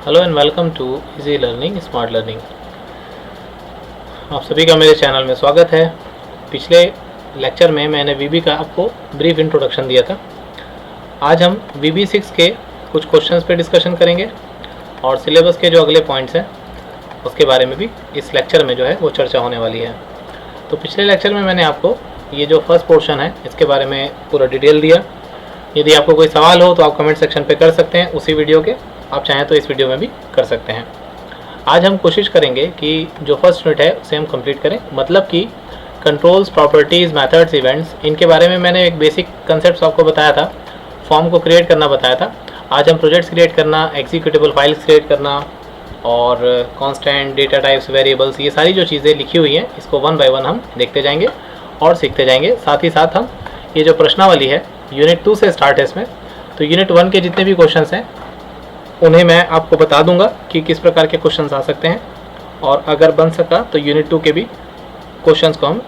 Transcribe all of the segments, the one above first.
Hello and welcome to easy learning smart learning. आप सभी का मेरे चैनल में स्वागत है। पिछले लेक्चर में मैंने वीबी का आपको ब्रीफ इंट्रोडक्शन दिया था। आज हम VB6 के कुछ क्वेश्चंस पे डिस्कशन करेंगे और सिलेबस के जो अगले पॉइंट्स हैं उसके बारे में भी इस लेक्चर में जो है वो चर्चा होने वाली है। तो पिछले लेक्चर में मैंने आपको ये जो फर्स्ट पोर्शन है इसके बारे में पूरा डिटेल दिया। यदि आपको कोई सवाल हो तो आप कमेंट सेक्शन पे कर सकते हैं उसी वीडियो के, आप चाहें तो इस वीडियो में भी कर सकते हैं। आज हम कोशिश करेंगे कि जो फर्स्ट यूनिट है उसे हम कंप्लीट करें, मतलब कि कंट्रोल्स, प्रॉपर्टीज़, मेथड्स, इवेंट्स, इनके बारे में मैंने एक बेसिक कंसेप्ट आपको बताया था, फॉर्म को क्रिएट करना बताया था। आज हम प्रोजेक्ट्स क्रिएट करना, एग्जीक्यूटेबल फाइल्स क्रिएट करना और कांस्टेंट, डेटा टाइप्स, वेरिएबल्स, ये सारी जो चीज़ें लिखी हुई हैं इसको वन बाय वन हम देखते जाएंगे और सीखते जाएंगे। साथ ही साथ हम ये जो प्रश्नावली है यूनिट 2 से स्टार्ट है इसमें, तो यूनिट 1 के जितने भी क्वेश्चंस हैं उन्हें मैं आपको बता दूंगा कि किस प्रकार के क्वेश्चंस आ सकते हैं, और अगर बन सका तो यूनिट 2 के भी क्वेश्चंस को हम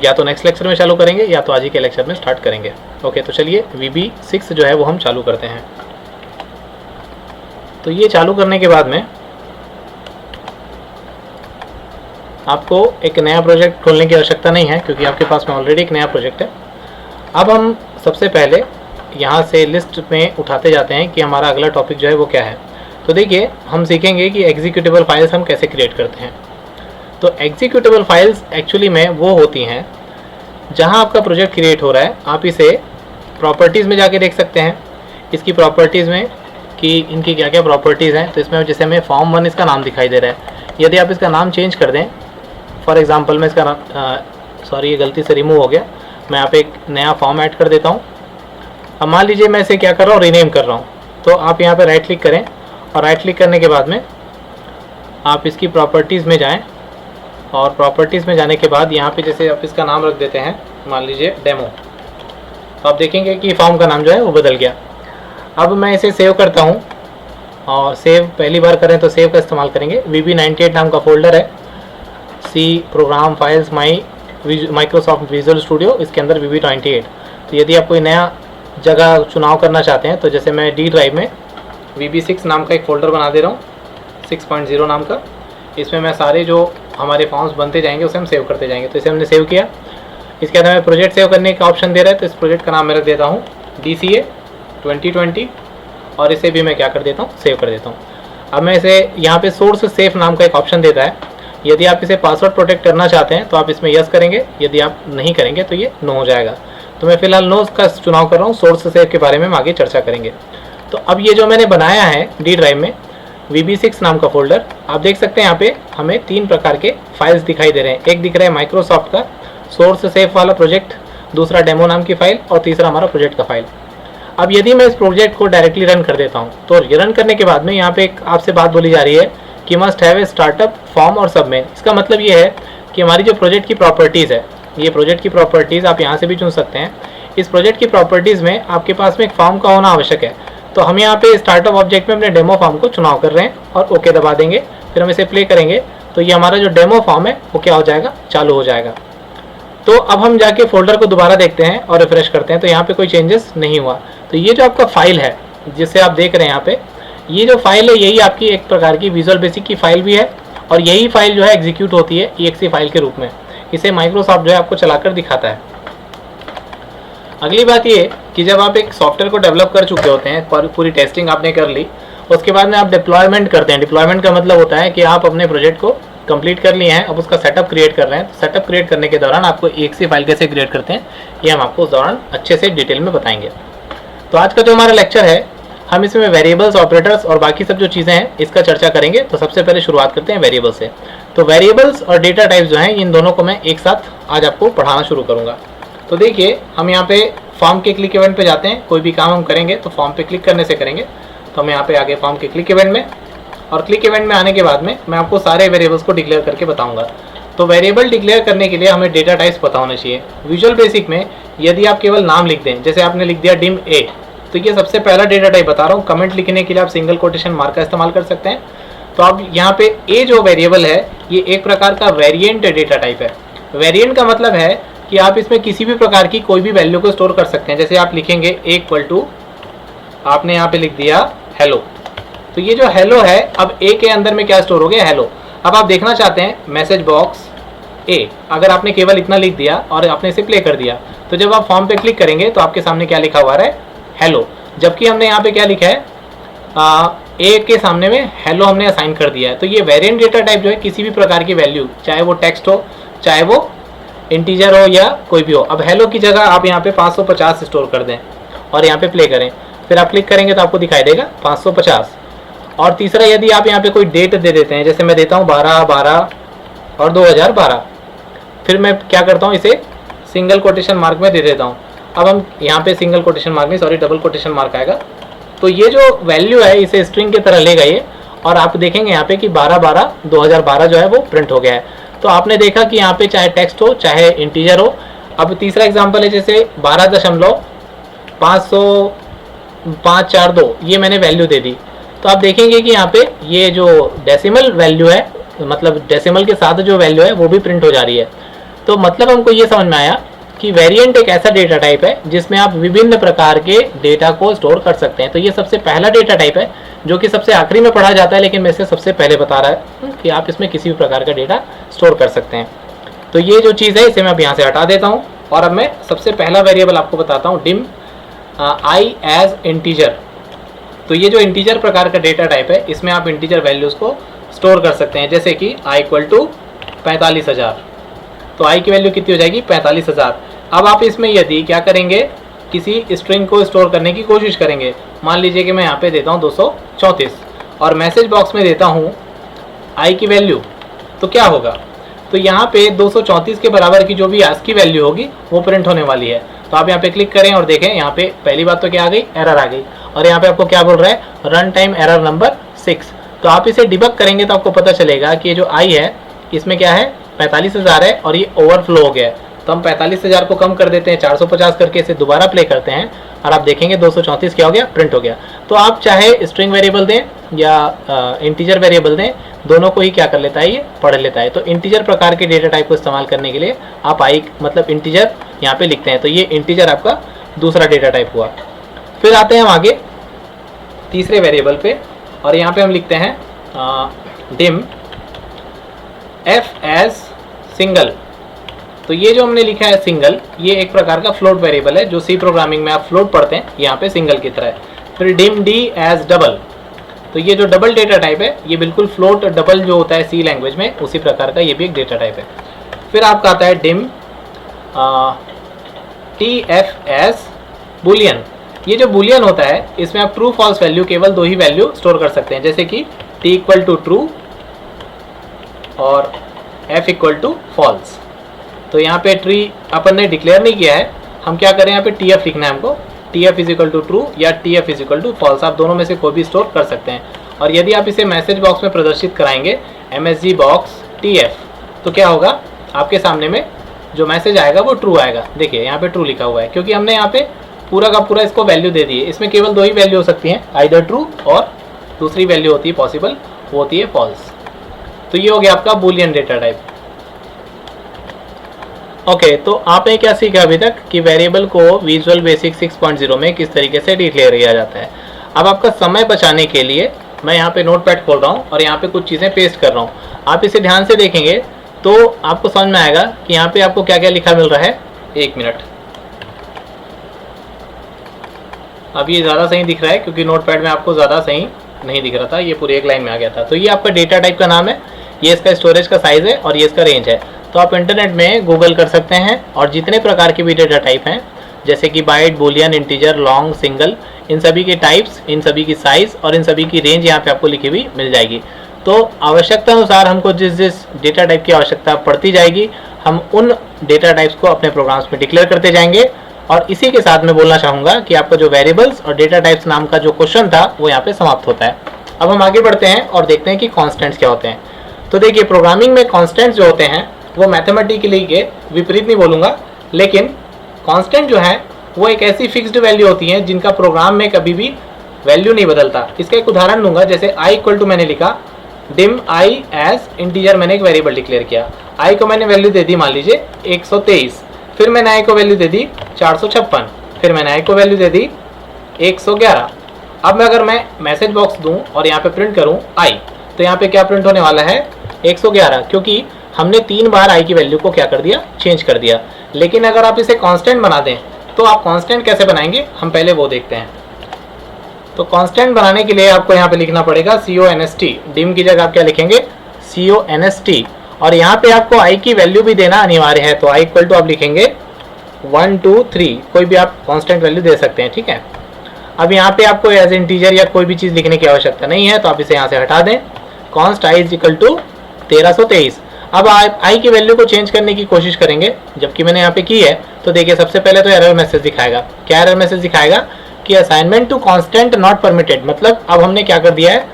या तो नेक्स्ट लेक्चर में चालू करेंगे या तो आज ही के लेक्चर में स्टार्ट करेंगे। ओके, तो चलिए VB6 जो है वो हम चालू करते हैं। तो ये चालू करने के बाद में आपको एक नया प्रोजेक्ट खोलने की आवश्यकता नहीं है क्योंकि आपके पास में ऑलरेडी एक नया प्रोजेक्ट है। अब हम सबसे पहले यहाँ से लिस्ट में उठाते जाते हैं कि हमारा अगला टॉपिक जो है वो क्या है। तो देखिए, हम सीखेंगे कि एग्जीक्यूटेबल फाइल्स हम कैसे क्रिएट करते हैं। तो एग्जीक्यूटेबल फाइल्स एक्चुअली में वो होती हैं जहाँ आपका प्रोजेक्ट क्रिएट हो रहा है, आप इसे प्रॉपर्टीज़ में जाके देख सकते हैं इसकी प्रॉपर्टीज़ में कि इनकी क्या क्या प्रॉपर्टीज़ हैं। तो इसमें जैसे हमें फॉर्म 1 इसका नाम दिखाई दे रहा है, यदि आप इसका नाम चेंज कर दें, फॉर एग्जांपल मैं इसका नाम ये गलती से रिमूव हो गया, मैं यहाँ पे एक नया फॉर्म ऐड कर देता हूँ। अब मान लीजिए मैं इसे क्या कर रहा हूँ, रीनेम कर रहा हूँ। तो आप यहाँ पे राइट क्लिक करें और राइट क्लिक करने के बाद में आप इसकी प्रॉपर्टीज़ में जाएं और प्रॉपर्टीज़ में जाने के बाद यहाँ पे जैसे आप इसका नाम रख देते हैं, मान लीजिए डेमो, तो आप देखेंगे कि फॉर्म का नाम जो है वो बदल गया। अब मैं इसे सेव करता हूँ और सेव पहली बार करें तो सेव का इस्तेमाल करेंगे। VB98 नाम का फोल्डर है, C program files Microsoft Visual Studio, इसके अंदर VB98। तो यदि आप कोई नया जगह चुनाव करना चाहते हैं तो जैसे मैं D ड्राइव में VB6 नाम का एक फ़ोल्डर बना दे रहा हूँ, 6.0 नाम का। इसमें मैं सारे जो हमारे फॉर्म्स बनते जाएंगे उसे हम सेव करते जाएंगे। तो इसे हमने सेव किया। इसके बाद हमें प्रोजेक्ट सेव करने का ऑप्शन दे रहा है, तो इस प्रोजेक्ट का नाम मैं रख देता हूँ DCA 2020 और इसे भी मैं क्या कर देता हूँ, सेव कर देता हूँ। अब मैं इसे यहाँ पे सोर्स सेफ नाम का एक ऑप्शन देता है। यदि आप इसे पासवर्ड प्रोटेक्ट करना चाहते हैं तो आप इसमें यस करेंगे, यदि आप नहीं करेंगे तो ये नो हो जाएगा। तो मैं फिलहाल नो का चुनाव कर रहा हूँ। सोर्स सेव के बारे में हम आगे चर्चा करेंगे। तो अब ये जो मैंने बनाया है D ड्राइव में VB6 नाम का फोल्डर, आप देख सकते हैं यहाँ पे हमें 3 प्रकार के फाइल्स दिखाई दे रहे हैं। एक दिख रहा है माइक्रोसॉफ्ट का सोर्स सेफ वाला प्रोजेक्ट, दूसरा डेमो नाम की फाइल और तीसरा हमारा प्रोजेक्ट का फाइल। अब यदि मैं इस प्रोजेक्ट को डायरेक्टली रन कर देता हूँ तो रन करने के बाद में यहाँ पे एक आपसे बात बोली जा रही है कि must have a startup form और सबमेन। इसका मतलब ये है कि हमारी जो प्रोजेक्ट की प्रॉपर्टीज़ है, ये प्रोजेक्ट की प्रॉपर्टीज़ आप यहाँ से भी चुन सकते हैं। इस प्रोजेक्ट की प्रॉपर्टीज़ में आपके पास में एक फॉर्म का होना आवश्यक है। तो हम यहाँ पे स्टार्टअप ऑब्जेक्ट में अपने डेमो फॉर्म को चुनाव कर रहे हैं और ओके दबा देंगे। फिर हम इसे प्ले करेंगे तो ये हमारा जो डेमो फॉर्म है वो क्या हो जाएगा, चालू हो जाएगा। तो अब हम जाके फोल्डर को दोबारा देखते हैं और रिफ्रेश करते हैं तो यहाँ पे कोई चेंजेस नहीं हुआ। तो ये जो आपका फाइल है जिसे आप देख रहे हैं यहाँ पे, ये जो फाइल है यही आपकी एक प्रकार की विजुअल बेसिक की फाइल भी है और यही फाइल जो है एग्जीक्यूट होती है EXE फाइल के रूप में। इसे माइक्रोसॉफ्ट जो है आपको चलाकर दिखाता है। अगली बात ये कि जब आप एक सॉफ्टवेयर को डेवलप कर चुके होते हैं, पूरी टेस्टिंग आपने कर ली, उसके बाद में आप डिप्लॉयमेंट करते हैं। डिप्लॉयमेंट का मतलब होता है कि आप अपने प्रोजेक्ट को कंप्लीट कर लिए हैं, अब उसका सेटअप क्रिएट कर रहे हैं। तो सेटअप क्रिएट करने के दौरान आपको EXE फाइल कैसे क्रिएट करते हैं ये हम आपको उस दौरान अच्छे से डिटेल में बताएंगे। तो आज का जो हमारा लेक्चर है हम इसमें वेरिएबल्स, ऑपरेटर्स और बाकी सब जो चीज़ें हैं इसका चर्चा करेंगे। तो सबसे पहले शुरुआत करते हैं वेरिएबल से। तो वेरिएबल्स और डेटा टाइप्स जो हैं इन दोनों को मैं एक साथ आज आपको पढ़ाना शुरू करूँगा। तो देखिए, हम यहाँ पे फॉर्म के क्लिक इवेंट पे जाते हैं। कोई भी काम हम करेंगे तो फॉर्म पे क्लिक करने से करेंगे। तो हम यहाँ पे आगे फॉर्म के क्लिक इवेंट में, और क्लिक इवेंट में आने के बाद में मैं आपको सारे वेरिएबल्स को डिक्लेयर करके बताऊँगा। तो वेरिएबल डिक्लेयर करने के लिए हमें डेटा टाइप्स पता होने चाहिए। विजुअल बेसिक में यदि आप केवल नाम लिख दें, जैसे आपने लिख दिया डिम ए, तो ये सबसे पहला डेटा टाइप बता रहा हूँ। कमेंट लिखने के लिए आप सिंगल कोटेशन मार्क का इस्तेमाल कर सकते हैं। तो अब यहाँ पे ए जो वेरिएबल है ये एक प्रकार का वेरिएंट डेटा टाइप है। वेरिएंट का मतलब है कि आप इसमें किसी भी प्रकार की कोई भी वैल्यू को स्टोर कर सकते हैं। जैसे आप लिखेंगे A = आपने यहाँ पे लिख दिया हेलो, तो ये जो हेलो है, अब ए के अंदर में क्या स्टोर हो गया, हेलो। अब आप देखना चाहते हैं मैसेज बॉक्स ए, अगर आपने केवल इतना लिख दिया और आपने इसे प्ले कर दिया, तो जब आप फॉर्म पे क्लिक करेंगे तो आपके सामने क्या लिखा हुआ है, हेलो। जबकि हमने यहाँ पे क्या लिखा है, ए के सामने में हेलो हमने असाइन कर दिया है। तो ये वेरिएंट डेटा टाइप जो है किसी भी प्रकार की वैल्यू, चाहे वो टेक्स्ट हो, चाहे वो इंटीजर हो या कोई भी हो, अब हेलो की जगह आप यहाँ पे 550 स्टोर कर दें और यहाँ पे प्ले करें, फिर आप क्लिक करेंगे तो आपको दिखाई देगा 550। और तीसरा, यदि आप यहाँ पे कोई डेट दे देते हैं, जैसे मैं देता हूँ 12/12 और 2012, फिर मैं क्या करता हूँ, इसे सिंगल कोटेशन मार्क में दे देता हूँ। अब हम यहाँ पे सिंगल कोटेशन मार्क नहीं, सॉरी, डबल कोटेशन मार्क आएगा। तो ये जो वैल्यू है इसे स्ट्रिंग की तरह लेगा ये, और आप देखेंगे यहाँ पे कि 12/12/2012 जो है वो प्रिंट हो गया है। तो आपने देखा कि यहाँ पे चाहे टेक्स्ट हो चाहे इंटीजर हो। अब तीसरा एग्जांपल है, जैसे 12.542 ये मैंने वैल्यू दे दी, तो आप देखेंगे कि यहाँ पे ये जो डेसिमल वैल्यू है, मतलब डेसिमल के साथ जो वैल्यू है वो भी प्रिंट हो जा रही है। तो मतलब हमको ये समझ में आया कि वेरिएंट एक ऐसा डेटा टाइप है जिसमें आप विभिन्न प्रकार के डेटा को स्टोर कर सकते हैं। तो ये सबसे पहला डेटा टाइप है जो कि सबसे आखिरी में पढ़ा जाता है, लेकिन मैं इसे सबसे पहले बता रहा है कि आप इसमें किसी भी प्रकार का डेटा स्टोर कर सकते हैं। तो ये जो चीज़ है इसे मैं अब यहाँ से हटा देता हूँ, और अब मैं सबसे पहला वेरिएबल आपको बताता हूँ, डिम आई एज इंटीजर। तो ये जो इंटीजर प्रकार का डेटा टाइप है, इसमें आप इंटीजर वैल्यूज़ को स्टोर कर सकते हैं, जैसे कि i = 45,000। तो i की वैल्यू कितनी हो जाएगी, 45,000। अब आप इसमें यदि क्या करेंगे, किसी स्ट्रिंग को स्टोर करने की कोशिश करेंगे, मान लीजिए कि मैं यहाँ पे देता हूँ 234 और मैसेज बॉक्स में देता हूँ i की वैल्यू, तो क्या होगा, तो यहाँ पे 234 के बराबर की जो भी आज की वैल्यू होगी वो प्रिंट होने वाली है। तो आप यहाँ पे क्लिक करें और देखें, यहाँ पे पहली बात तो क्या आ गई, एरर आ गई, और यहाँ पे आपको क्या बोल रहा है, रन टाइम एरर नंबर 6। तो आप इसे डिबग करेंगे तो आपको पता चलेगा कि ये जो i है इसमें क्या है, 45,000 है और ये ओवरफ्लो हो गया है। तो हम 45,000 को कम कर देते हैं, 450 करके इसे दोबारा प्ले करते हैं और आप देखेंगे 234 क्या हो गया, प्रिंट हो गया। तो आप चाहे स्ट्रिंग वेरिएबल दें या इंटीजर वेरिएबल दें, दोनों को ही क्या कर लेता है, ये पढ़ लेता है। तो इंटीजर प्रकार के डेटा टाइप को इस्तेमाल करने के लिए आप i मतलब इंटीजर यहाँ पे लिखते हैं। तो ये इंटीजर आपका दूसरा डेटा टाइप हुआ। फिर आते हैं हम आगे तीसरे वेरिएबल पे, और यहाँ पे हम लिखते हैं डिम f एज सिंगल। तो ये जो हमने लिखा है सिंगल, ये एक प्रकार का फ्लोट वेरिएबल है, जो सी प्रोग्रामिंग में आप फ्लोट पढ़ते हैं, यहाँ पे सिंगल की तरह है। फिर डिम d एज डबल, तो ये जो डबल डेटा टाइप है ये बिल्कुल फ्लोट डबल जो होता है सी लैंग्वेज में, उसी प्रकार का ये भी एक डेटा टाइप है। फिर आपका आता है डिम tf एज बुलियन। ये जो बुलियन होता है इसमें आप ट्रू फॉल्स वैल्यू, केवल दो ही वैल्यू स्टोर कर सकते हैं, जैसे कि t = ट्रू और f = फॉल्स। तो यहाँ पे ट्री अपन ने डिक्लेयर नहीं किया है, हम क्या करें, यहाँ पे tf लिखना है हमको, tf = ट्रू या tf = फॉल्स, आप दोनों में से कोई भी स्टोर कर सकते हैं। और यदि आप इसे मैसेज बॉक्स में प्रदर्शित कराएंगे msg box tf, तो क्या होगा, आपके सामने में जो मैसेज आएगा वो ट्रू आएगा। देखिए यहाँ पे ट्रू लिखा हुआ है, क्योंकि हमने यहाँ पे पूरा का पूरा इसको वैल्यू दे दी है। इसमें केवल दो ही वैल्यू हो सकती हैं, आइदर ट्रू और दूसरी वैल्यू होती है पॉसिबल, वो होती है फॉल्स। तो ये हो गया आपका बुलियन डेटा टाइप। ओके, तो आपने क्या सीखा अभी तक कि वेरिएबल को विजुअल बेसिक 6.0 में किस तरीके से डिक्लेयर किया जाता है। अब आपका समय बचाने के लिए मैं यहाँ पे नोटपैड खोल रहा हूँ और यहाँ पे कुछ चीज़ें पेस्ट कर रहा हूँ। आप इसे ध्यान से देखेंगे तो आपको समझ में आएगा कि यहाँ पे आपको क्या क्या लिखा मिल रहा है। एक मिनट, अब ये ज़्यादा सही दिख रहा है क्योंकि नोटपैड में आपको ज़्यादा सही नहीं दिख रहा था, ये पूरी एक लाइन में आ गया था। तो ये आपका डेटा टाइप का नाम है, ये इसका स्टोरेज का साइज़ है और ये इसका रेंज है। तो आप इंटरनेट में गूगल कर सकते हैं और जितने प्रकार के भी डेटा टाइप हैं, जैसे कि byte, Boolean, integer, long, single, इन सभी के टाइप्स, इन सभी की साइज़ और इन सभी की रेंज यहाँ पे आपको लिखी हुई मिल जाएगी। तो आवश्यकता अनुसार हमको जिस जिस डेटा टाइप की आवश्यकता पड़ती जाएगी, हम उन डेटा टाइप्स को अपने प्रोग्राम्स में डिक्लेयर करते जाएंगे। और इसी के साथ मैं बोलना चाहूँगा कि आपका जो वेरिएबल्स और डेटा टाइप्स नाम का जो क्वेश्चन था वो यहाँ पे समाप्त होता है। अब हम आगे बढ़ते हैं और देखते हैं कि कॉन्स्टेंट्स क्या होते हैं। तो देखिए, प्रोग्रामिंग में कॉन्स्टेंट्स जो होते हैं वो मैथमेटिकली के विपरीत नहीं बोलूँगा, लेकिन कॉन्स्टेंट जो है वो एक ऐसी फिक्स्ड वैल्यू होती है जिनका प्रोग्राम में कभी भी वैल्यू नहीं बदलता। इसका एक उदाहरण दूंगा, जैसे i = मैंने लिखा डिम i एज इंटीजर, मैंने एक वेरिएबल डिक्लेयर किया, i को मैंने वैल्यू दे दी मान लीजिए 123, फिर मैंने i को वैल्यू दे दी 456, फिर मैंने i को वैल्यू दे दी 111, अब मैं अगर मैं मैसेज बॉक्स दूं और यहाँ पे प्रिंट करूं आई, तो यहाँ पे क्या प्रिंट होने वाला है 111, क्योंकि हमने 3 बार आई की वैल्यू को क्या कर दिया, चेंज कर दिया। लेकिन अगर आप इसे कांस्टेंट बना दें तो आप कांस्टेंट कैसे बनाएंगे, हम पहले वो देखते हैं। तो कांस्टेंट बनाने के लिए आपको यहाँ पे लिखना पड़ेगा CONST, डिम की जगह आप क्या लिखेंगे CONST, और यहाँ पे आपको आई की वैल्यू भी देना अनिवार्य है। तो आई इक्वल टू आप लिखेंगे 1 2 3, कोई भी आप कांस्टेंट वैल्यू दे सकते हैं, ठीक है। अब यहाँ पे आपको एज इंटीजर या कोई भी चीज़ लिखने की आवश्यकता नहीं है, तो आप इसे यहाँ से हटा दें। Const i is equal to 1323। अब आप आई की वैल्यू को चेंज करने की कोशिश करेंगे, जबकि मैंने यहाँ पे की है। तो देखिए सबसे पहले तो एरर मैसेज दिखाएगा। क्या एरर मैसेज दिखाएगा कि assignment to constant not permitted, मतलब अब हमने क्या कर दिया है,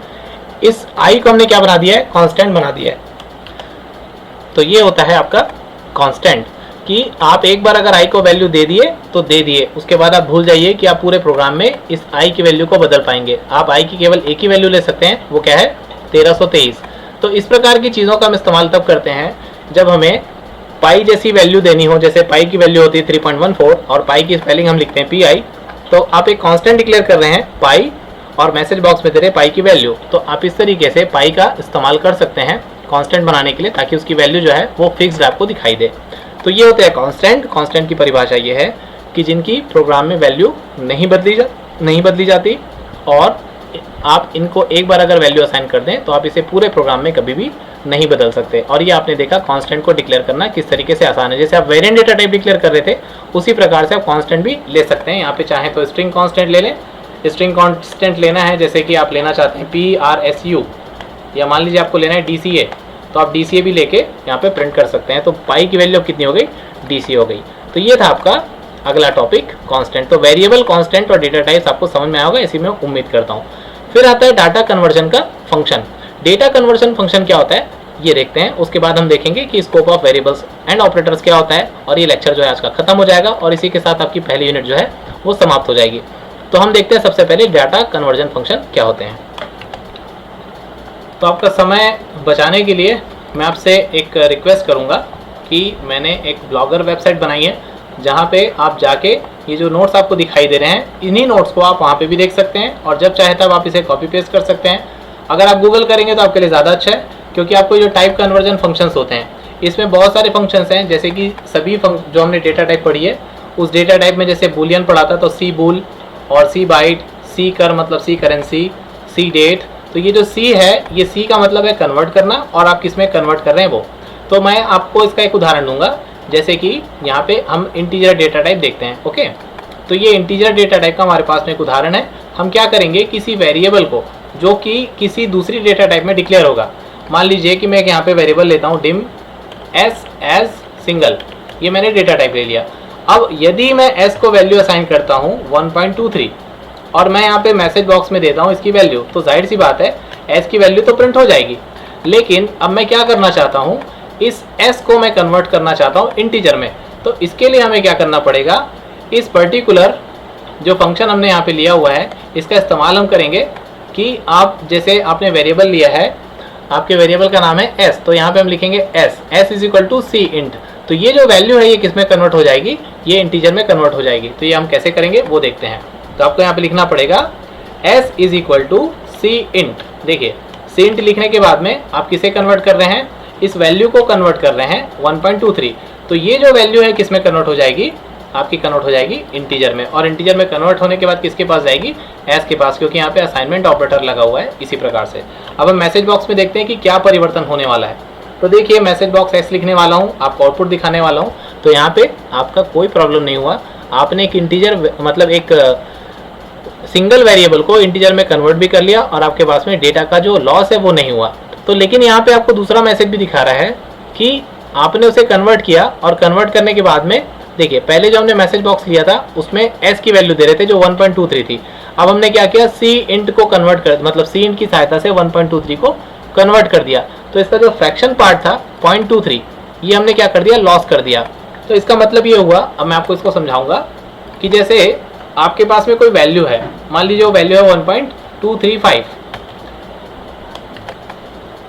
इस आई को हमने क्या बना दिया है, कांस्टेंट बना दिया है। तो ये होता है आपका कांस्टेंट, कि आप एक बार अगर आई को वैल्यू दे दिए तो दे दिए, उसके बाद आप भूल जाइए कि आप पूरे प्रोग्राम में इस आई की वैल्यू को बदल पाएंगे। आप आई की केवल एक ही वैल्यू ले सकते हैं, वो क्या है 1323। तो इस प्रकार की चीज़ों का हम इस्तेमाल तब करते हैं जब हमें पाई जैसी वैल्यू देनी हो। जैसे पाई की वैल्यू होती है 3.14 और पाई की स्पेलिंग हम लिखते हैं PI। तो आप एक कांस्टेंट डिक्लेयर कर रहे हैं पाई और मैसेज बॉक्स में दे रहे हैं पाई की वैल्यू, तो आप इस तरीके से पाई का इस्तेमाल कर सकते हैं कांस्टेंट बनाने के लिए, ताकि उसकी वैल्यू जो है वो फिक्स्ड आपको दिखाई दे। तो ये होते हैं कांस्टेंट। कांस्टेंट की परिभाषा ये है कि जिनकी प्रोग्राम में वैल्यू नहीं बदली जाती, और आप इनको एक बार अगर वैल्यू असाइन कर दें तो आप इसे पूरे प्रोग्राम में कभी भी नहीं बदल सकते। और ये आपने देखा कांस्टेंट को डिक्लेयर करना किस तरीके से आसान है। जैसे आप वेरिएंट डेटा टाइप डिक्लेयर कर रहे थे, उसी प्रकार से आप कांस्टेंट भी ले सकते हैं। यहाँ पे चाहें तो स्ट्रिंग कांस्टेंट ले लें। स्ट्रिंग कांस्टेंट लेना है, जैसे कि आप लेना चाहते हैं PRSU, या मान लीजिए आपको लेना है DCA, तो आप DCA भी लेके यहाँ पे प्रिंट कर सकते हैं। तो पाई की वैल्यू कितनी हो गई, DC हो गई। तो ये था आपका अगला टॉपिक कांस्टेंट। तो वेरिएबल, कांस्टेंट और डेटा टाइप्स आपको समझ में आया होगा, इसी में उम्मीद करता हूँ। फिर आता है डाटा कन्वर्जन का फंक्शन। डेटा कन्वर्जन फंक्शन क्या होता है ये देखते हैं, उसके बाद हम देखेंगे कि scope of variables and operators क्या होता है, और ये लेक्चर जो है आज का खत्म हो जाएगा और इसी के साथ आपकी पहली यूनिट जो है वो समाप्त हो जाएगी। तो हम देखते हैं सबसे पहले डाटा कन्वर्जन फंक्शन क्या होते हैं। तो आपका समय बचाने के लिए मैं आपसे एक रिक्वेस्ट करूंगा कि मैंने एक ब्लॉगर वेबसाइट बनाई है, जहां पे आप जाके ये जो नोट्स आपको दिखाई दे रहे हैं, इन्हीं नोट्स को आप वहां पे भी देख सकते हैं, और जब चाहे तब आप इसे कॉपी पेस्ट कर सकते हैं। अगर आप गूगल करेंगे तो आपके लिए ज़्यादा अच्छा है, क्योंकि आपको जो टाइप कन्वर्जन फंक्शंस होते हैं, इसमें बहुत सारे फंक्शंस हैं। जैसे कि सभी जो हमने डेटा टाइप पढ़ी है, उस डेटा टाइप में जैसे बूलियन पढ़ा था, तो सी बूल और सी बाइट, सी कर मतलब सी करेंसी, सी डेट। तो ये जो सी है, ये सी का मतलब है कन्वर्ट करना, और आप किस में कन्वर्ट कर रहे हैं वो। तो मैं आपको इसका एक उदाहरण दूंगा, जैसे कि यहाँ पे हम इंटीजर डेटा टाइप देखते हैं। ओके, तो ये इंटीजर डेटा टाइप का हमारे पास में एक उदाहरण है। हम क्या करेंगे, किसी वेरिएबल को जो कि किसी दूसरी डेटा टाइप में डिक्लेयर होगा, मान लीजिए कि मैं यहाँ पे वेरिएबल लेता हूँ डिम s एज सिंगल, ये मैंने डेटा टाइप ले लिया। अब यदि मैं s को वैल्यू असाइन करता हूँ 1.23 और मैं यहाँ पे मैसेज बॉक्स में देता हूँ इसकी वैल्यू, तो जाहिर सी बात है s की वैल्यू तो प्रिंट हो जाएगी। लेकिन अब मैं क्या करना चाहता हूँ, इस s को मैं कन्वर्ट करना चाहता हूँ इंटीजर में। तो इसके लिए हमें क्या करना पड़ेगा, इस पर्टिकुलर जो फंक्शन हमने यहाँ पे लिया हुआ है, इसका इस्तेमाल हम करेंगे कि आप जैसे आपने वेरिएबल लिया है, आपके वेरिएबल का नाम है s, तो यहाँ पे हम लिखेंगे s is equal to c int. तो ये जो वैल्यू है ये किस में कन्वर्ट हो जाएगी, ये इंटीजर में कन्वर्ट हो जाएगी। तो ये हम कैसे करेंगे वो देखते हैं। तो आपको यहाँ पे लिखना पड़ेगा s is equal to c int. देखिए सी इंट लिखने के बाद में आप किसे कन्वर्ट कर रहे हैं, इस वैल्यू को कन्वर्ट कर रहे हैं 1.23। तो ये जो वैल्यू है किस में कन्वर्ट हो जाएगी, आपकी कन्वर्ट हो जाएगी इंटीजर में, और इंटीजर में कन्वर्ट होने के बाद किसके पास जाएगी, s के पास, क्योंकि यहाँ पे असाइनमेंट ऑपरेटर लगा हुआ है। इसी प्रकार से अब हम मैसेज बॉक्स में देखते हैं कि क्या परिवर्तन होने वाला है। तो देखिए मैसेज बॉक्स s लिखने वाला हूँ, आपको आउटपुट दिखाने वाला हूँ। तो यहाँ पे आपका कोई प्रॉब्लम नहीं हुआ, आपने एक इंटीजर मतलब एक सिंगल वेरिएबल को इंटीजर में कन्वर्ट भी कर लिया, और आपके पास में डेटा का जो लॉस है वो नहीं हुआ। तो लेकिन यहाँ पे आपको दूसरा मैसेज भी दिखा रहा है कि आपने उसे कन्वर्ट किया, और कन्वर्ट करने के बाद में देखिए पहले जो हमने मैसेज बॉक्स लिया था उसमें s की वैल्यू दे रहे थे जो 1.23 थी। अब हमने क्या किया, सी इंट को कन्वर्ट कर, मतलब सी इंट की सहायता से 1.23 को कन्वर्ट कर दिया। तो इसका जो फ्रैक्शन पार्ट था 0.23, ये हमने क्या कर दिया, लॉस कर दिया। तो इसका मतलब ये हुआ, अब मैं आपको इसको समझाऊंगा कि जैसे आपके पास में कोई वैल्यू है, मान लीजिए वो वैल्यू है 1.235,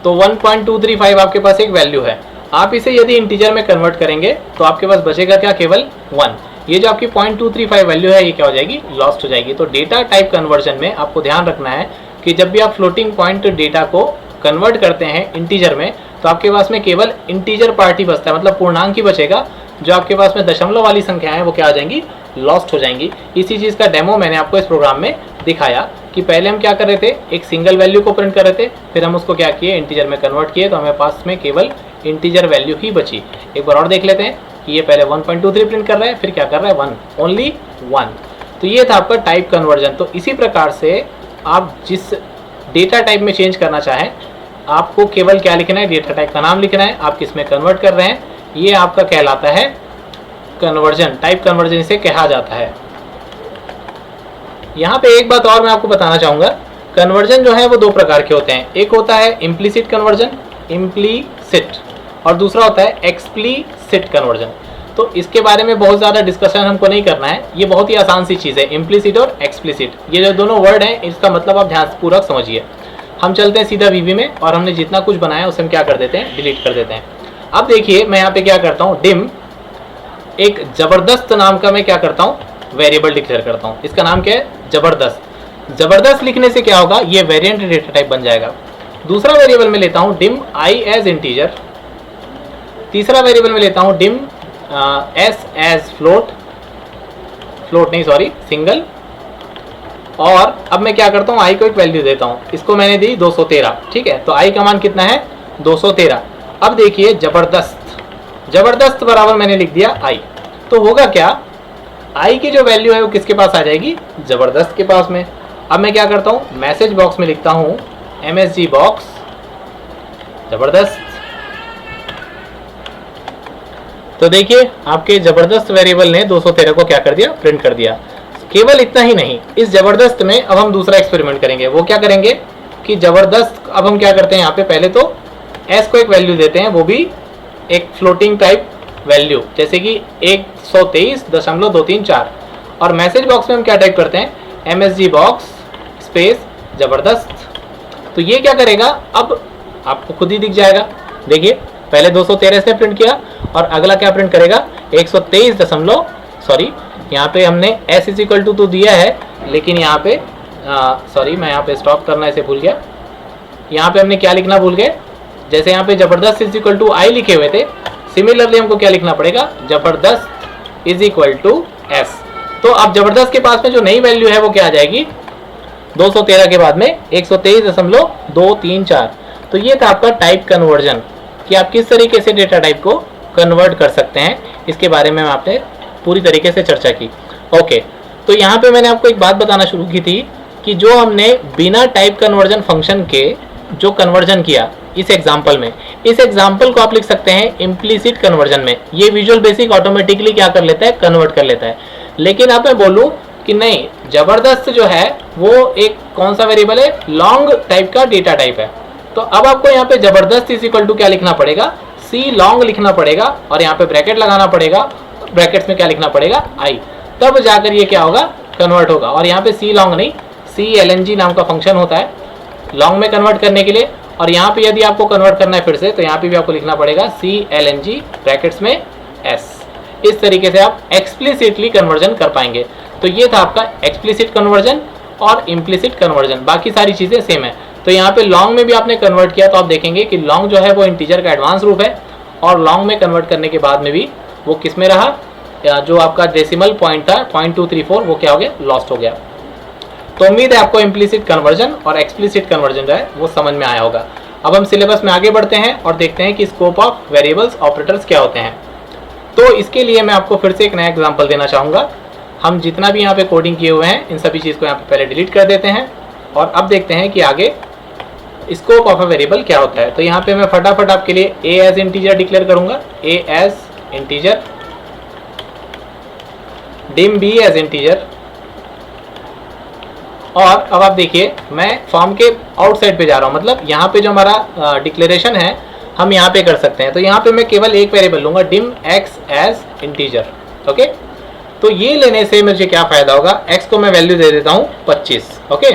तो 1.235 आपके पास एक वैल्यू है। आप इसे यदि इंटीजर में कन्वर्ट करेंगे तो आपके पास बचेगा क्या, केवल 1। ये जो आपकी 0.235 वैल्यू है ये क्या हो जाएगी, लॉस्ट हो जाएगी। तो डेटा टाइप कन्वर्जन में आपको ध्यान रखना है कि जब भी आप फ्लोटिंग पॉइंट डेटा को कन्वर्ट करते हैं इंटीजर में, तो आपके पास में केवल इंटीजर पार्ट ही बचता है, मतलब पूर्णांक ही बचेगा। जो आपके पास में दशमलव वाली संख्या है वो क्या हो जाएंगी, लॉस्ट हो जाएंगी। इसी चीज़ का डेमो मैंने आपको इस प्रोग्राम में दिखाया कि पहले हम क्या कर रहे थे, एक सिंगल वैल्यू को प्रिंट कर रहे थे, फिर हम उसको क्या किए, इंटीजर में कन्वर्ट किए, तो हमें पास में केवल इंटीजर वैल्यू ही बची। एक बार और देख लेते हैं कि ये पहले 1.23 प्रिंट कर रहा है, फिर क्या कर रहा है 1, ओनली 1। तो ये था आपका टाइप कन्वर्जन। तो इसी प्रकार से आप जिस डेटा टाइप में चेंज करना चाहें, आपको केवल क्या लिखना है, डेटा टाइप का नाम लिखना है, आप किस में कन्वर्ट कर रहे हैं, ये आपका कहलाता है कन्वर्जन। टाइप कन्वर्जन इसे कहा जाता है। यहाँ पे एक बात और मैं आपको बताना चाहूँगा, कन्वर्जन जो है वो दो प्रकार के होते हैं। एक होता है इम्प्लीसिट कन्वर्जन, इम्प्लीसिट, और दूसरा होता है एक्सप्लीसिट कन्वर्जन। तो इसके बारे में बहुत ज़्यादा डिस्कशन हमको नहीं करना है, ये बहुत ही आसान सी चीज़ है, इम्प्लीसिट और एक्सप्लीसिट। ये जो दोनों वर्ड हैं इसका मतलब आप ध्यानपूर्वक समझिए। हम चलते हैं सीधा वीवी में और हमने जितना कुछ बनाया उसे हम क्या कर देते हैं, डिलीट कर देते हैं। अब देखिए मैं यहाँ पे क्या करता हूँ, डिम एक जबरदस्त नाम का मैं क्या करता हूँ, वेरिएबल डिक्लेयर करता हूँ। इसका नाम क्या है, जबरदस्त। जबरदस्त लिखने से क्या होगा, ये वेरिएंट डेटा टाइप बन जाएगा। दूसरा वेरिएबल में लेता हूँ डिम आई एज इंटीजर, तीसरा वेरिएबल में लेता हूँ dim s as float, float नहीं सॉरी सिंगल, और अब मैं क्या करता हूँ, आई को एक वैल्यू देता हूँ, इसको मैंने दी 213, ठीक है। तो आई का मान कितना है, 213। अब देखिए जबरदस्त, जबरदस्त बराबर मैंने लिख दिया आई, तो होगा क्या, आई की जो वैल्यू है वो किसके पास आ जाएगी, जबरदस्त के पास में। अब मैं क्या करता हूँ, मैसेज बॉक्स में लिखता हूँ MSG बॉक्स जबरदस्त। तो देखिए आपके जबरदस्त वेरिएबल ने 213 को क्या कर दिया, प्रिंट कर दिया। केवल इतना ही नहीं, इस जबरदस्त में अब हम दूसरा एक्सपेरिमेंट करेंगे। वो क्या करेंगे कि जबरदस्त, अब हम क्या करते हैं यहाँ पे, पहले तो एस को एक वैल्यू देते हैं, वो भी एक फ्लोटिंग टाइप वैल्यू, जैसे कि 123.234, और मैसेज बॉक्स में हम क्या टाइप करते हैं, MSG बॉक्स स्पेस जबरदस्त। तो ये क्या करेगा, अब आपको खुद ही दिख जाएगा। देखिए पहले 213 से प्रिंट किया और अगला क्या प्रिंट करेगा, 123 सॉरी यहाँ पे हमने s इज इक्वल टू तो दिया है, लेकिन यहाँ पे सॉरी मैं यहाँ पे स्टॉप करना इसे भूल गया। यहाँ पे हमने क्या लिखना भूल गए, जैसे यहाँ पे जबरदस्त इज इक्वल टू आई लिखे हुए थे, सिमिलरली हमको क्या लिखना पड़ेगा, जबरदस्त इज इक्वल टू एस। तो अब जबरदस्त के पास में जो नई वैल्यू है वो क्या आ जाएगी, 213 के बाद में 123.234। तो ये था आपका टाइप कन्वर्जन, कि आप किस तरीके से डेटा टाइप को कन्वर्ट कर सकते हैं, इसके बारे में आपने पूरी तरीके से चर्चा की। ओके, तो यहाँ पे मैंने आपको एक बात बताना शुरू की थी कि जो हमने बिना टाइप कन्वर्जन फंक्शन के जो कन्वर्जन किया इस एग्जाम्पल में, इस एग्जाम्पल को आप लिख सकते हैं इम्प्लीसिट कन्वर्जन में। ये विजुअल बेसिक ऑटोमेटिकली क्या कर लेता है, कन्वर्ट कर लेता है। लेकिन अब मैं बोलूँ कि नहीं, जबरदस्त जो है वो एक कौन सा वेरिएबल है, लॉन्ग टाइप का डेटा टाइप है। तो अब आपको यहाँ पे जबरदस्त इज इक्वल टू क्या लिखना पड़ेगा, सी लॉन्ग लिखना पड़ेगा, और यहाँ पे ब्रैकेट लगाना पड़ेगा, ब्रैकेट्स में क्या लिखना पड़ेगा, आई, तब जाकर ये क्या होगा, कन्वर्ट होगा। और यहाँ पे सी लॉन्ग नहीं, CLNG नाम का फंक्शन होता है लॉन्ग में कन्वर्ट करने के लिए। और यहाँ पे यदि आपको कन्वर्ट करना है फिर से, तो यहाँ पे भी आपको लिखना पड़ेगा CLNG ब्रैकेट्स में S। इस तरीके से आप एक्सप्लिसिटली कन्वर्जन कर पाएंगे। तो ये था आपका एक्सप्लिसिट कन्वर्जन और इम्प्लिसिट कन्वर्जन, बाकी सारी चीज़ें सेम है। तो यहाँ पे लॉन्ग में भी आपने कन्वर्ट किया तो आप देखेंगे कि लॉन्ग जो है वो इंटीजर का एडवांस रूप है, और लॉन्ग में कन्वर्ट करने के बाद में भी वो किस में रहा, जो आपका डेसिमल पॉइंट था 0.234 वो क्या हो गया, लॉस्ट हो गया। तो उम्मीद है आपको इम्प्लिसिट कन्वर्जन और एक्सप्लिसिट कन्वर्जन जो है वो समझ में आया होगा। अब हम सिलेबस में आगे बढ़ते हैं और देखते हैं कि स्कोप ऑफ वेरिएबल्स ऑपरेटर्स क्या होते हैं। तो इसके लिए मैं आपको फिर से एक नया एग्जाम्पल देना चाहूँगा। हम जितना भी यहाँ पे कोडिंग किए हुए हैं इन सभी चीज़ को यहाँ पे पहले डिलीट कर देते हैं, और अब देखते हैं कि आगे स्कोप ऑफ अ वेरिएबल क्या होता है। तो यहाँ पे मैं फटाफट आपके लिए a एज इंटीजर डिक्लेयर करूँगा, a as integer, dim b as integer, और अब आप देखिए मैं फॉर्म के आउटसाइड पे जा रहा हूँ, मतलब यहाँ पे जो हमारा डिक्लेरेशन है हम यहाँ पे कर सकते हैं। तो यहाँ पे मैं केवल एक वेरिएबल लूँगा, dim x as integer. Okay, तो ये लेने से मुझे क्या फ़ायदा होगा, x को मैं वैल्यू दे देता हूँ 25। ओके,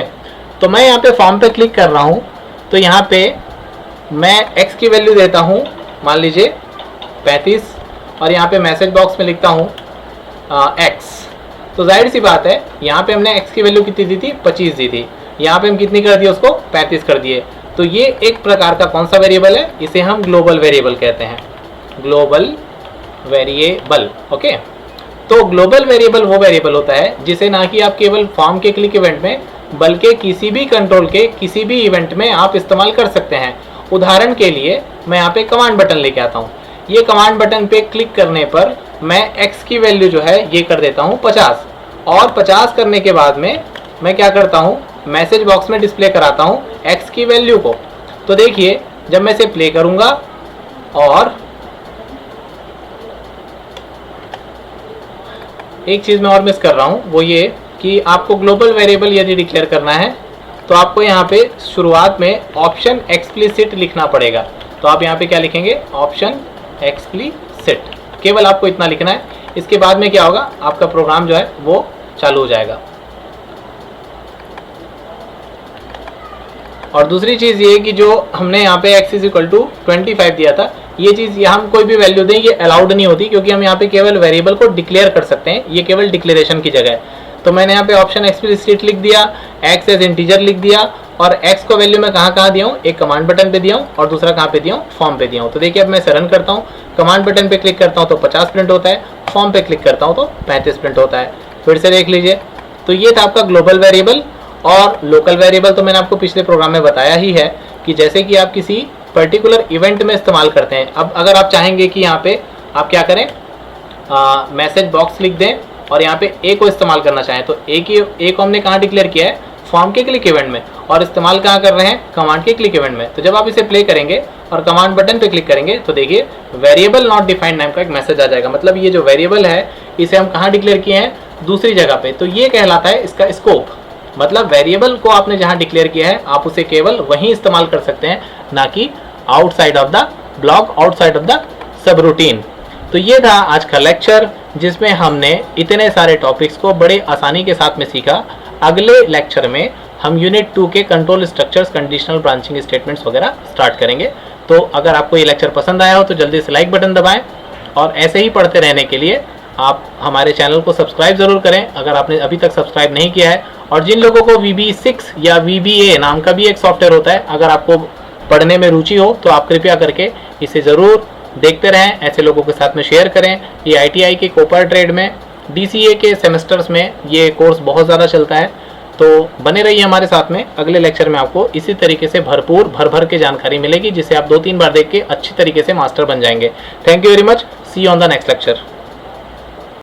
तो मैं यहाँ पे फॉर्म पे क्लिक कर रहा हूँ, तो यहाँ पे मैं x की वैल्यू देता हूँ मान लीजिए 35, और यहाँ पे मैसेज बॉक्स में लिखता हूँ x, तो जाहिर सी बात है यहाँ पे हमने x की वैल्यू कितनी दी थी, 25 दी थी, यहाँ पे हम कितनी कर दिए उसको, 35 कर दिए। तो ये एक प्रकार का कौन सा वेरिएबल है, इसे हम ग्लोबल वेरिएबल कहते हैं, ग्लोबल वेरिएबल। ओके, तो ग्लोबल वेरिएबल वो वेरिएबल होता है जिसे ना कि आप केवल फॉर्म के क्लिक इवेंट में बल्कि किसी भी कंट्रोल के किसी भी इवेंट में आप इस्तेमाल कर सकते हैं। उदाहरण के लिए मैं यहाँ पे कमांड बटन लेके आता हूँ, ये कमांड बटन पे क्लिक करने पर मैं x की वैल्यू जो है ये कर देता हूँ 50, और 50 करने के बाद में मैं क्या करता हूँ, मैसेज बॉक्स में डिस्प्ले कराता हूँ x की वैल्यू को। तो देखिए जब मैं इसे प्ले करूँगा, और एक चीज़ मैं और मिस कर रहा हूँ, वो ये कि आपको ग्लोबल वेरिएबल यदि डिक्लेयर करना है तो आपको यहाँ पे शुरुआत में ऑप्शन एक्सप्लिसिट लिखना पड़ेगा। तो आप यहाँ पे क्या लिखेंगे, ऑप्शन एक्सप्लिसिट, केवल आपको इतना लिखना है। इसके बाद में क्या होगा, आपका प्रोग्राम जो है वो चालू हो जाएगा। और दूसरी चीज़ ये कि जो हमने यहाँ पे x = 25 दिया था, ये चीज़ यहाँ हम कोई भी वैल्यू दें ये अलाउड नहीं होती, क्योंकि हम यहाँ पे केवल वेरिएबल को डिक्लेयर कर सकते हैं, ये केवल डिक्लेरेशन की जगह है। तो मैंने यहाँ पे ऑप्शन एक्सप्लिसिट लिख दिया, x एज इंटीजर लिख दिया, और x को वैल्यू मैं कहाँ दिया हूँ, एक कमांड बटन पे दिया हूँ और दूसरा कहाँ पे दिया हूँ, फॉर्म पे दिया हूँ। तो देखिए अब मैं इसे रन करता हूँ, कमांड बटन पे क्लिक करता हूँ तो 50 प्रिंट होता है, फॉर्म पे क्लिक करता हूँ तो 35 प्रिंट होता है। फिर से देख लीजिए, तो ये था आपका ग्लोबल वेरिएबल। और लोकल वेरिएबल तो मैंने आपको पिछले प्रोग्राम में बताया ही है कि जैसे कि आप किसी पर्टिकुलर इवेंट में इस्तेमाल करते हैं। अब अगर आप चाहेंगे कि यहाँ पे आप क्या करें, मैसेज बॉक्स लिख दें और यहाँ पे ए को इस्तेमाल करना चाहें, तो ए को हमने कहाँ डिक्लेयर किया है, फॉर्म के क्लिक इवेंट में, और इस्तेमाल कहाँ कर रहे हैं, कमांड के क्लिक इवेंट में। तो जब आप इसे प्ले करेंगे और कमांड बटन पे क्लिक करेंगे तो देखिए वेरिएबल नॉट डिफाइंड नाम का एक मैसेज आ जाएगा। मतलब ये जो वेरिएबल है इसे हम कहाँ डिक्लेयर किए हैं, दूसरी जगह पे। तो ये कहलाता है इसका स्कोप, मतलब वेरिएबल को आपने जहाँ डिक्लेयर किया है आप उसे केवल वहीं इस्तेमाल कर सकते हैं, ना कि outside of the block, outside of the sub routine. तो ये था आज का लेक्चर जिसमें हमने इतने सारे टॉपिक्स को बड़े आसानी के साथ में सीखा। अगले लेक्चर में हम यूनिट 2 के control structures, conditional branching statements वगैरह स्टार्ट करेंगे। तो अगर आपको ये लेक्चर पसंद आया हो तो जल्दी से लाइक बटन दबाएं, और ऐसे ही पढ़ते रहने के लिए आप हमारे चैनल को सब्सक्राइब ज़रूर करें अगर आपने अभी तक सब्सक्राइब नहीं किया है। और जिन लोगों को VB6 या VBA नाम का भी एक सॉफ्टवेयर होता है, अगर आपको पढ़ने में रुचि हो तो आप कृपया करके इसे ज़रूर देखते रहें, ऐसे लोगों के साथ में शेयर करें। ये ITI के कोपर ट्रेड में, DCA के सेमेस्टर्स में ये कोर्स बहुत ज़्यादा चलता है। तो बने रहिए हमारे साथ में, अगले लेक्चर में आपको इसी तरीके से भर के जानकारी मिलेगी जिसे आप 2-3 बार देख के अच्छी तरीके से मास्टर बन जाएंगे। Thank you very much, see you on the next lecture.